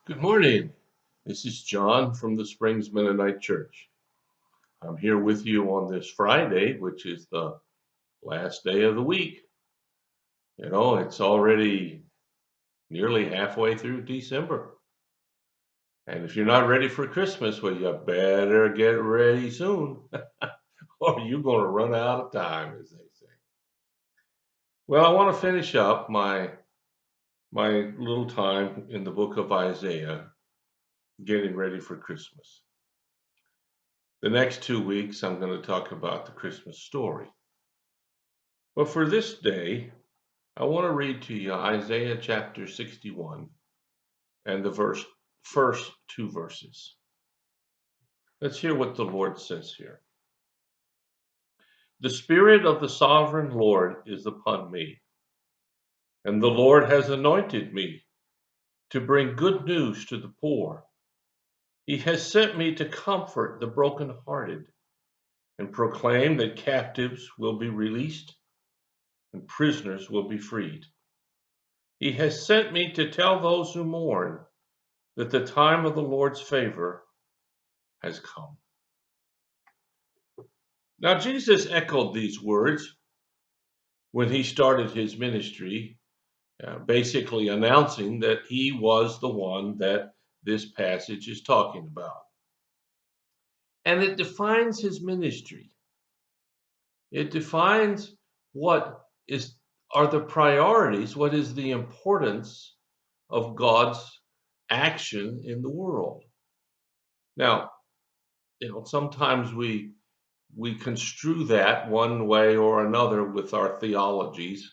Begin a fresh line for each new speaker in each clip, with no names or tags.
Good morning. This is John from the Springs Mennonite Church. I'm here with you on this Friday, which is the last day of the week. It's already nearly halfway through December. And if you're not ready for Christmas, well, you better get ready soon, or you're going to run out of time, as they say. Well, I want to finish up my little time in the book of Isaiah, getting ready for Christmas. The next 2 weeks, I'm going to talk about the Christmas story. But for this day, I want to read to you Isaiah chapter 61 and the first two verses. Let's hear what the Lord says here. The Spirit of the Sovereign Lord is upon me, and the Lord has anointed me to bring good news to the poor. He has sent me to comfort the brokenhearted and proclaim that captives will be released and prisoners will be freed. He has sent me to tell those who mourn that the time of the Lord's favor has come. Now, Jesus echoed these words when he started his ministry, basically announcing that he was the one that this passage is talking about. And it defines his ministry. It defines what are the priorities, what is the importance of God's action in the world. Now, sometimes we construe that one way or another with our theologies.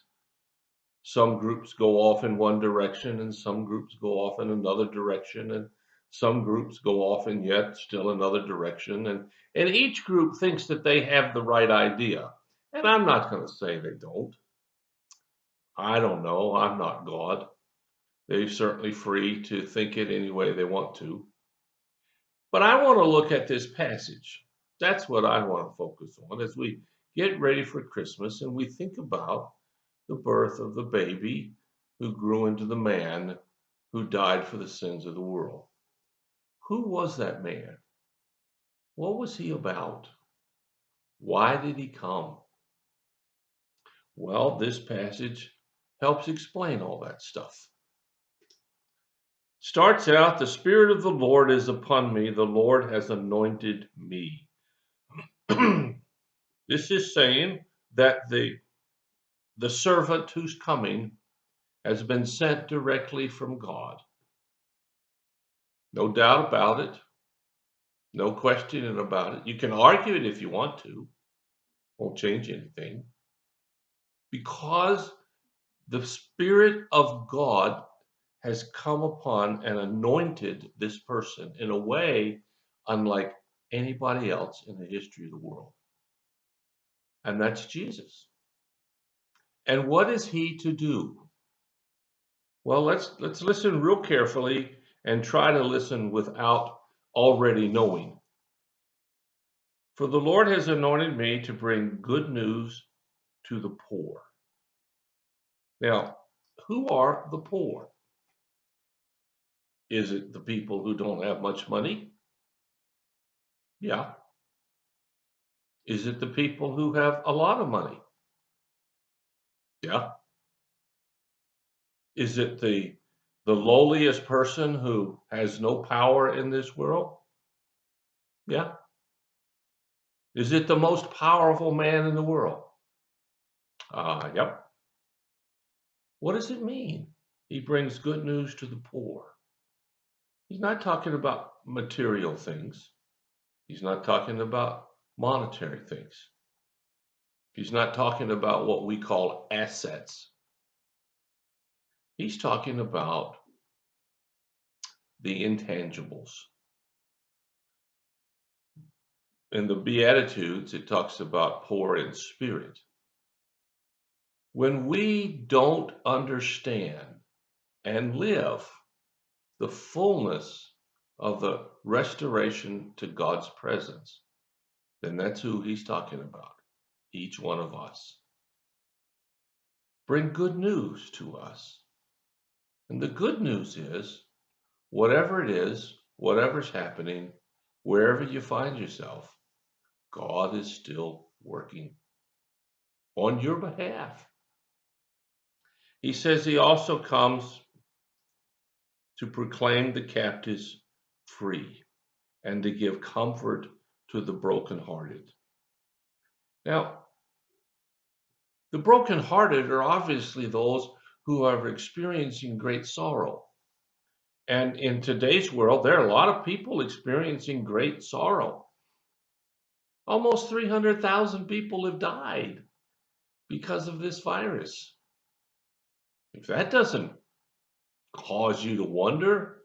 Some groups go off in one direction, and some groups go off in another direction, and some groups go off in yet still another direction. And each group thinks that they have the right idea. And I'm not going to say they don't. I don't know. I'm not God. They're certainly free to think it any way they want to. But I want to look at this passage. That's what I want to focus on as we get ready for Christmas and we think about the birth of the baby who grew into the man who died for the sins of the world. Who was that man? What was he about? Why did he come? Well, this passage helps explain all that stuff. Starts out, the Spirit of the Lord is upon me. The Lord has anointed me. This is saying that the servant who's coming has been sent directly from God. No doubt about it. No questioning about it. You can argue it if you want to. Won't change anything. Because the Spirit of God has come upon and anointed this person in a way unlike anybody else in the history of the world. And that's Jesus. And what is he to do? Well, let's listen real carefully and try to listen without already knowing. For the Lord has anointed me to bring good news to the poor. Now, who are the poor? Is it the people who don't have much money? Yeah. Is it the people who have a lot of money? Yeah. Is it the lowliest person who has no power in this world? Yeah. Is it the most powerful man in the world? Yep. What does it mean? He brings good news to the poor. He's not talking about material things. He's not talking about monetary things. He's not talking about what we call assets. He's talking about the intangibles. In the Beatitudes, it talks about poor in spirit. When we don't understand and live the fullness of the restoration to God's presence, then that's who he's talking about, each one of us. Bring good news to us. And the good news is Whatever it is, whatever's happening, wherever you find yourself, God is still working on your behalf. He says he also comes to proclaim the captives free and to give comfort to the brokenhearted. Now, the brokenhearted are obviously those who are experiencing great sorrow. And in today's world, there are a lot of people experiencing great sorrow. Almost 300,000 people have died because of this virus. If that doesn't cause you to wonder,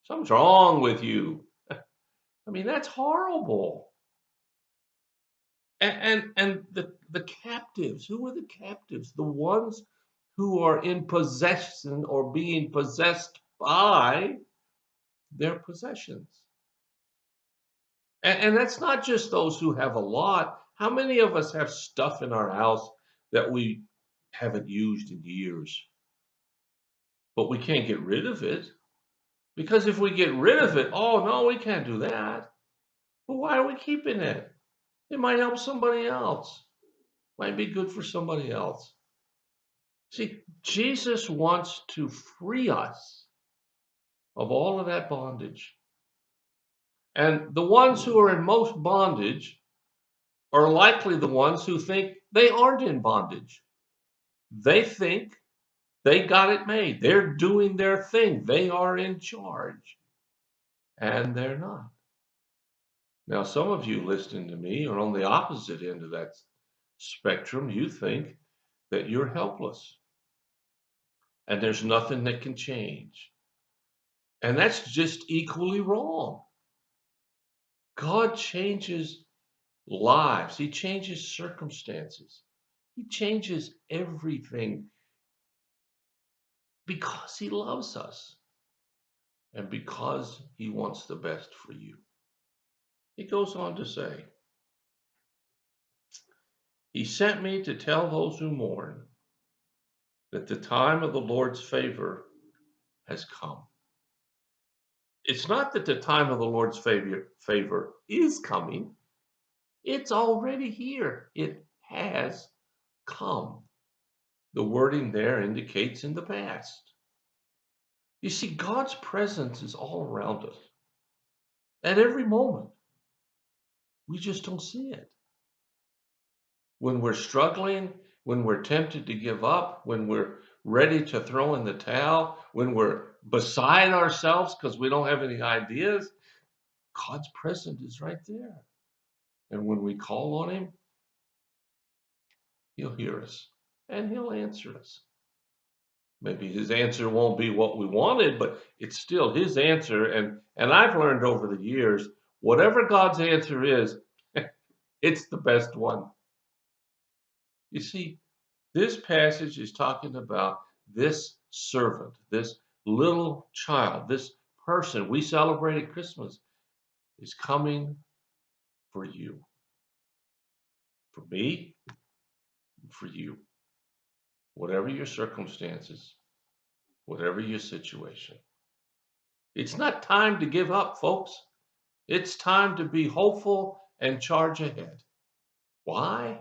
something's wrong with you. I mean, that's horrible. And the captives, who are the captives? The ones who are in possession or being possessed by their possessions. And that's not just those who have a lot. How many of us have stuff in our house that we haven't used in years, but we can't get rid of it? Because if we get rid of it, oh no, we can't do that. But why are we keeping it? It might help somebody else. Might be good for somebody else. See, Jesus wants to free us of all of that bondage. And the ones who are in most bondage are likely the ones who think they aren't in bondage. They think they got it made. They're doing their thing. They are in charge. And they're not. Now, some of you listening to me are on the opposite end of that spectrum. You think that you're helpless and there's nothing that can change. And that's just equally wrong. God changes lives, He changes circumstances, He changes everything because He loves us and because He wants the best for you. He goes on to say, He sent me to tell those who mourn that the time of the Lord's favor has come. It's not that the time of the Lord's favor is coming. It's already here. It has come. The wording there indicates in the past. You see, God's presence is all around us at every moment. We just don't see it. When we're struggling, when we're tempted to give up, when we're ready to throw in the towel, when we're beside ourselves because we don't have any ideas, God's presence is right there. And when we call on Him, He'll hear us and He'll answer us. Maybe His answer won't be what we wanted, but it's still His answer. And I've learned over the years, whatever God's answer is, it's the best one. You see, this passage is talking about this servant, this little child, this person we celebrate at Christmas is coming for you, for me, and for you. Whatever your circumstances, whatever your situation. It's not time to give up, folks. It's time to be hopeful and charge ahead. Why?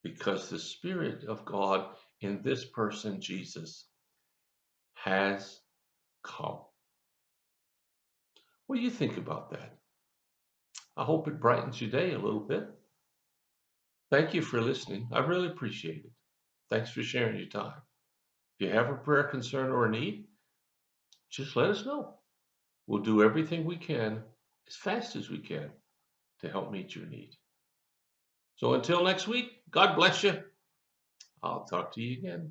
Because the Spirit of God in this person, Jesus, has come. What do you think about that? I hope it brightens your day a little bit. Thank you for listening. I really appreciate it. Thanks for sharing your time. If you have a prayer concern or a need, just let us know. We'll do everything we can as fast as we can to help meet your need. So until next week, God bless you. I'll talk to you again.